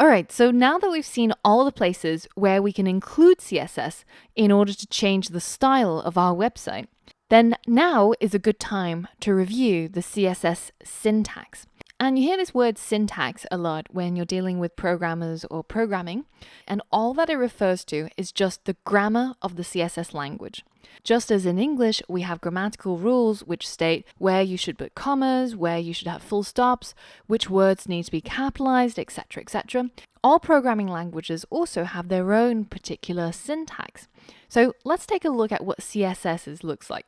All right, so now that we've seen all the places where we can include CSS in order to change the style of our website, then now is a good time to review the CSS syntax. And you hear this word syntax a lot when you're dealing with programmers or programming, and all that it refers to is just the grammar of the CSS language. Just as in English, we have grammatical rules which state where you should put commas, where you should have full stops, which words need to be capitalized, etc., etc. All programming languages also have their own particular syntax. So let's take a look at what CSS looks like.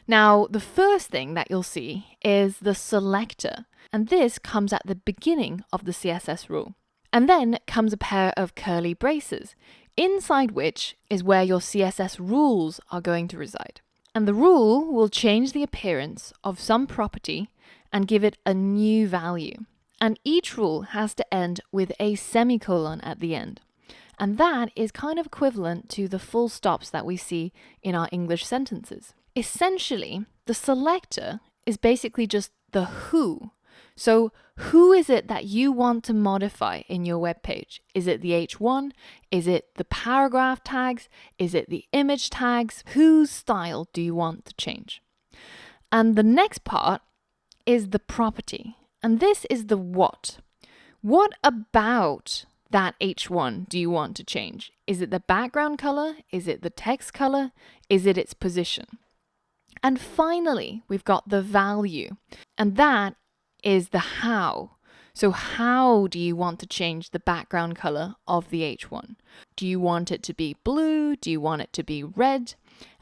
Now, the first thing that you'll see is the selector, and this comes at the beginning of the CSS rule. And then comes a pair of curly braces, inside which is where your CSS rules are going to reside. And the rule will change the appearance of some property and give it a new value. And each rule has to end with a semicolon at the end. And that is kind of equivalent to the full stops that we see in our English sentences. Essentially, the selector is basically just the who. So who is it that you want to modify in your web page? Is it the H1? Is it the paragraph tags? Is it the image tags? Whose style do you want to change? And the next part is the property. And this is the what. What about that H1 do you want to change? Is it the background color? Is it the text color? Is it its position? And finally, we've got the value, and that is the how. So how do you want to change the background color of the H1? Do you want it to be blue? Do you want it to be red?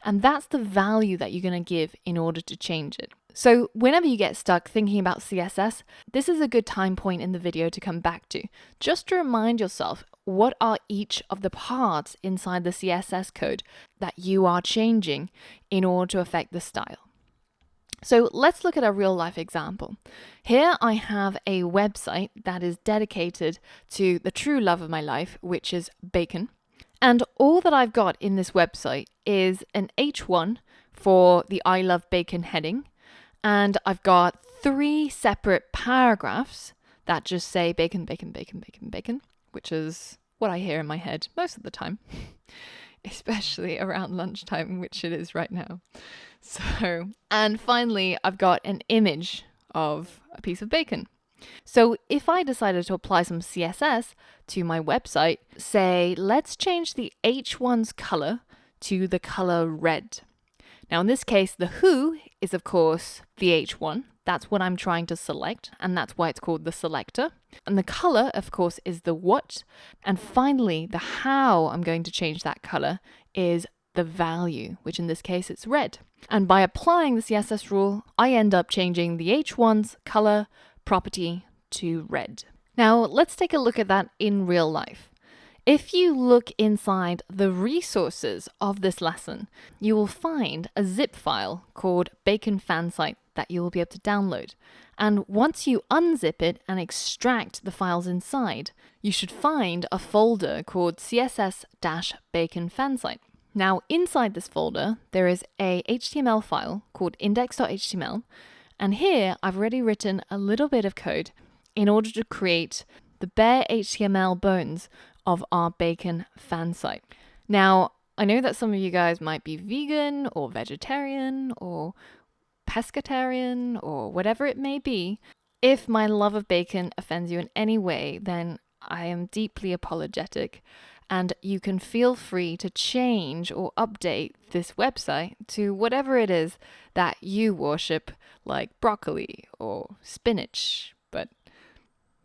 And that's the value that you're going to give in order to change it. So whenever you get stuck thinking about CSS, this is a good time point in the video to come back to, just to remind yourself what are each of the parts inside the CSS code that you are changing in order to affect the style. So let's look at a real life example. Here I have a website that is dedicated to the true love of my life, which is bacon. And all that I've got in this website is an H1 for the I love bacon heading. And I've got 3 separate paragraphs that just say bacon, bacon, bacon, bacon, bacon, which is what I hear in my head most of the time, especially around lunchtime, which it is right now. So, and finally, I've got an image of a piece of bacon. So if I decided to apply some CSS to my website, say, let's change the H1's color to the color red. Now, in this case, the who is, of course, the H1. That's what I'm trying to select, and that's why it's called the selector. And the color, of course, is the what. And finally, the how I'm going to change that color is the value, which in this case, it's red. And by applying the CSS rule, I end up changing the H1's color property to red. Now, let's take a look at that in real life. If you look inside the resources of this lesson, you will find a zip file called Bacon Fansite that you will be able to download. And once you unzip it and extract the files inside, you should find a folder called CSS-Bacon Fansite. Now, inside this folder, there is a HTML file called index.html. And here I've already written a little bit of code in order to create the bare HTML bones of our bacon fan site. Now, I know that some of you guys might be vegan or vegetarian or pescatarian or whatever it may be. If my love of bacon offends you in any way, then I am deeply apologetic, and you can feel free to change or update this website to whatever it is that you worship, like broccoli or spinach, but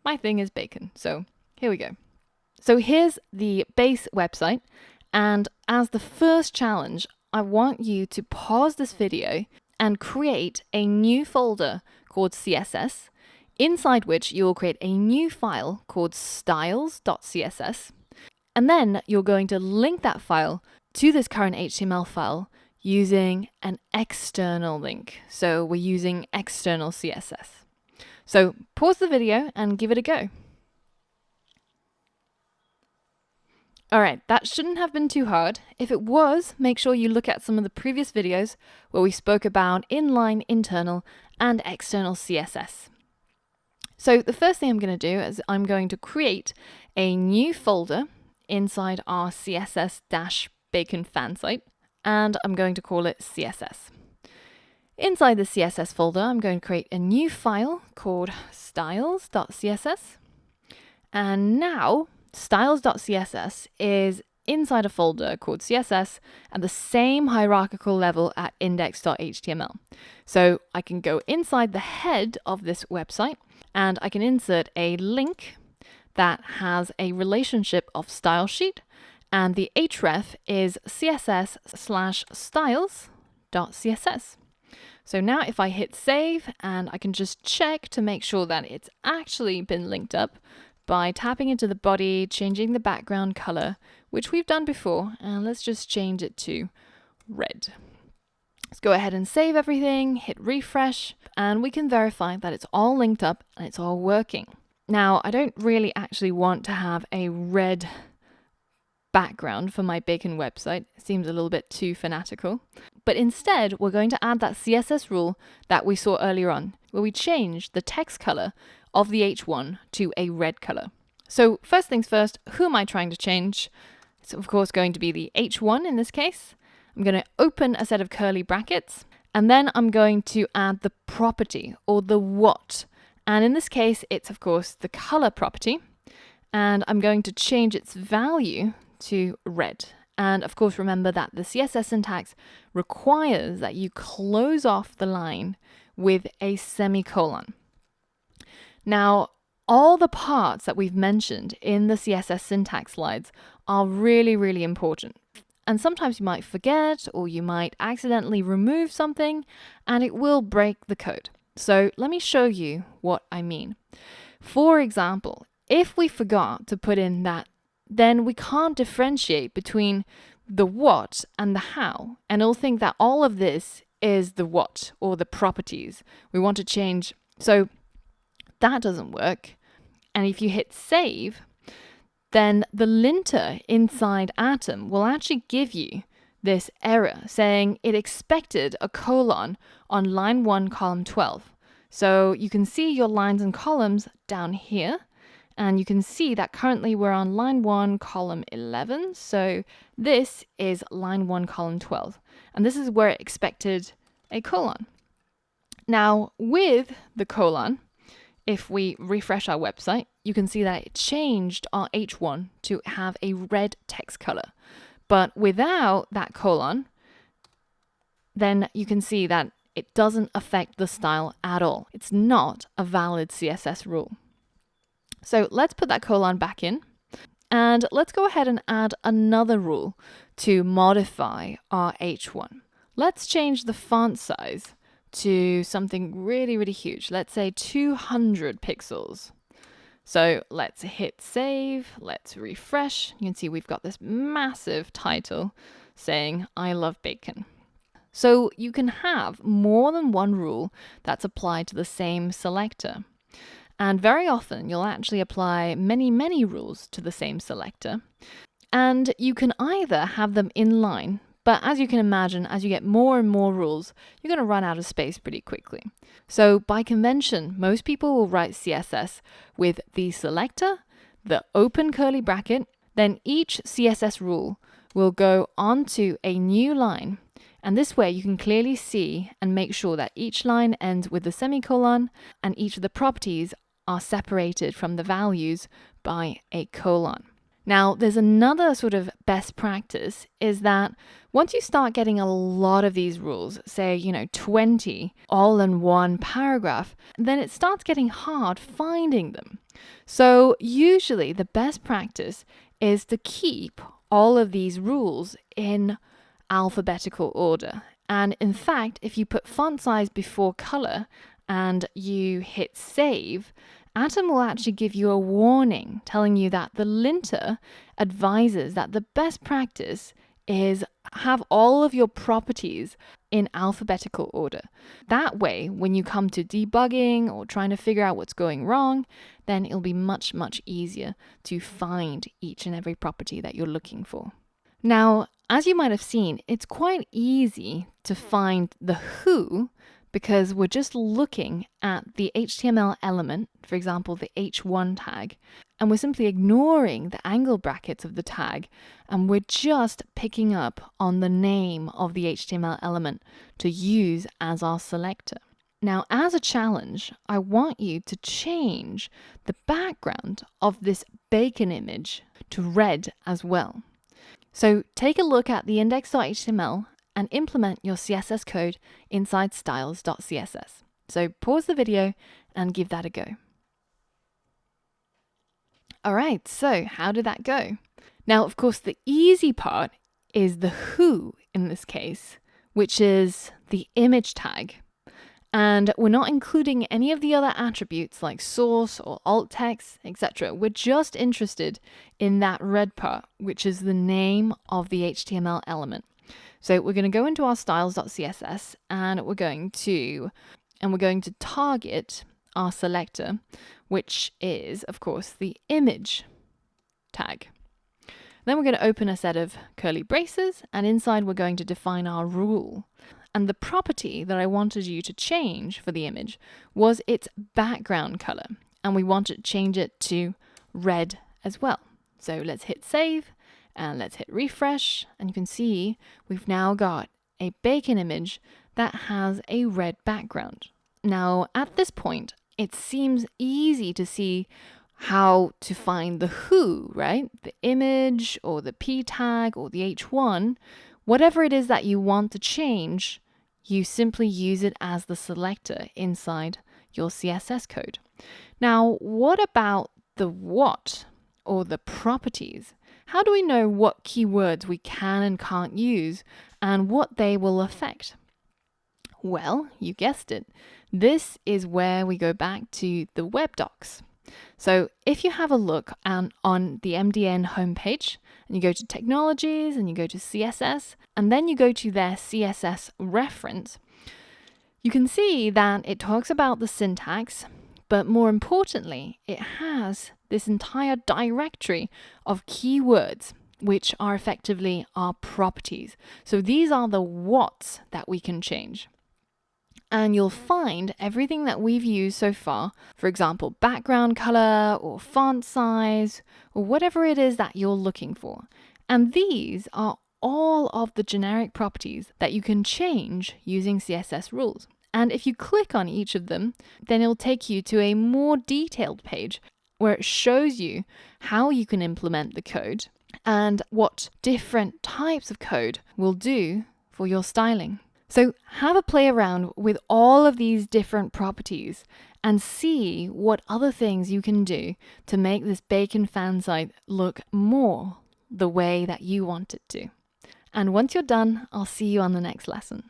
my thing is bacon, so here we go. So here's the base website, and as the first challenge, I want you to pause this video and create a new folder called CSS, inside which you will create a new file called styles.css, and then you're going to link that file to this current HTML file using an external link. So we're using external CSS. So pause the video and give it a go. All right, that shouldn't have been too hard. If it was, make sure you look at some of the previous videos where we spoke about inline, internal, and external CSS. So the first thing I'm going to do is I'm going to create a new folder inside our CSS-Bacon fan site, and I'm going to call it CSS. Inside the CSS folder, I'm going to create a new file called styles.css. And now styles.css is inside a folder called CSS at the same hierarchical level at index.html. So I can go inside the head of this website and I can insert a link that has a relationship of style sheet, and the href is css/styles.css. So now if I hit save, and I can just check to make sure that it's actually been linked up by tapping into the body, changing the background color, which we've done before, and let's just change it to red. Let's go ahead and save everything, hit refresh, and we can verify that it's all linked up and it's all working. Now, I don't really actually want to have a red background for my Bacon website. It seems a little bit too fanatical. But instead, we're going to add that CSS rule that we saw earlier on, where we change the text color of the H1 to a red color. So first things first, who am I trying to change? It's of course going to be the H1 in this case. I'm going to open a set of curly brackets, and then I'm going to add the property, or the what. And in this case, it's of course the color property, and I'm going to change its value to red. And of course, remember that the CSS syntax requires that you close off the line with a semicolon. Now, all the parts that we've mentioned in the CSS syntax slides are really, really important. And sometimes you might forget, or you might accidentally remove something, and it will break the code. So let me show you what I mean. For example, if we forgot to put in that, then we can't differentiate between the what and the how, and it'll think that all of this is the what, or the properties we want to change. So that doesn't work. And if you hit save, then the linter inside Atom will actually give you this error saying it expected a colon on line 1, column 12. So you can see your lines and columns down here, and you can see that currently we're on line 1, column 11. So this is line 1, column 12. And this is where it expected a colon. Now, with the colon, if we refresh our website, you can see that it changed our H1 to have a red text color. But without that colon, then you can see that it doesn't affect the style at all. It's not a valid CSS rule. So let's put that colon back in, and let's go ahead and add another rule to modify our H1. Let's change the font size to something really, really huge. Let's say 200 pixels. So let's hit save, let's refresh. You can see we've got this massive title saying, I love bacon. So you can have more than one rule that's applied to the same selector. And very often you'll actually apply many, many rules to the same selector. And you can either have them in line, but as you can imagine, as you get more and more rules, you're going to run out of space pretty quickly. So by convention, most people will write CSS with the selector, the open curly bracket, then each CSS rule will go onto a new line. And this way you can clearly see and make sure that each line ends with a semicolon and each of the properties are separated from the values by a colon. Now, there's another sort of best practice is that once you start getting a lot of these rules, say, 20 all in one paragraph, then it starts getting hard finding them. So usually the best practice is to keep all of these rules in alphabetical order. And in fact, if you put font size before color and you hit save, Atom will actually give you a warning telling you that the linter advises that the best practice is have all of your properties in alphabetical order. That way, when you come to debugging or trying to figure out what's going wrong, then it'll be much, much easier to find each and every property that you're looking for. Now, as you might have seen, it's quite easy to find the who because we're just looking at the HTML element, for example, the h1 tag, and we're simply ignoring the angle brackets of the tag, and we're just picking up on the name of the HTML element to use as our selector. Now, as a challenge, I want you to change the background of this bacon image to red as well. So take a look at the index.html and implement your CSS code inside styles.css. So pause the video and give that a go. All right, so how did that go? Now, of course, the easy part is the who in this case, which is the image tag. And we're not including any of the other attributes like source or alt text, etc. We're just interested in that red part, which is the name of the HTML element. So we're going to go into our styles.css and we're going to target our selector, which is, of course, the image tag. Then we're going to open a set of curly braces, and inside we're going to define our rule. And the property that I wanted you to change for the image was its background color, and we want to change it to red as well. So let's hit save and let's hit refresh, and you can see we've now got a bacon image that has a red background. Now at this point it seems easy to see how to find the who, right? The image or the p tag or the h1, whatever it is that you want to change, you simply use it as the selector inside your CSS code. Now, what about the what or the properties? How do we know what keywords we can and can't use and what they will affect? Well, you guessed it. This is where we go back to the web docs. So if you have a look on the MDN homepage and you go to technologies and you go to CSS and then you go to their CSS reference, you can see that it talks about the syntax, but more importantly, it has this entire directory of keywords, which are effectively our properties. So these are the whats that we can change. And you'll find everything that we've used so far, for example, background color or font size or whatever it is that you're looking for. And these are all of the generic properties that you can change using CSS rules. And if you click on each of them, then it'll take you to a more detailed page where it shows you how you can implement the code and what different types of code will do for your styling. So have a play around with all of these different properties and see what other things you can do to make this bacon fan site look more the way that you want it to. And once you're done, I'll see you on the next lesson.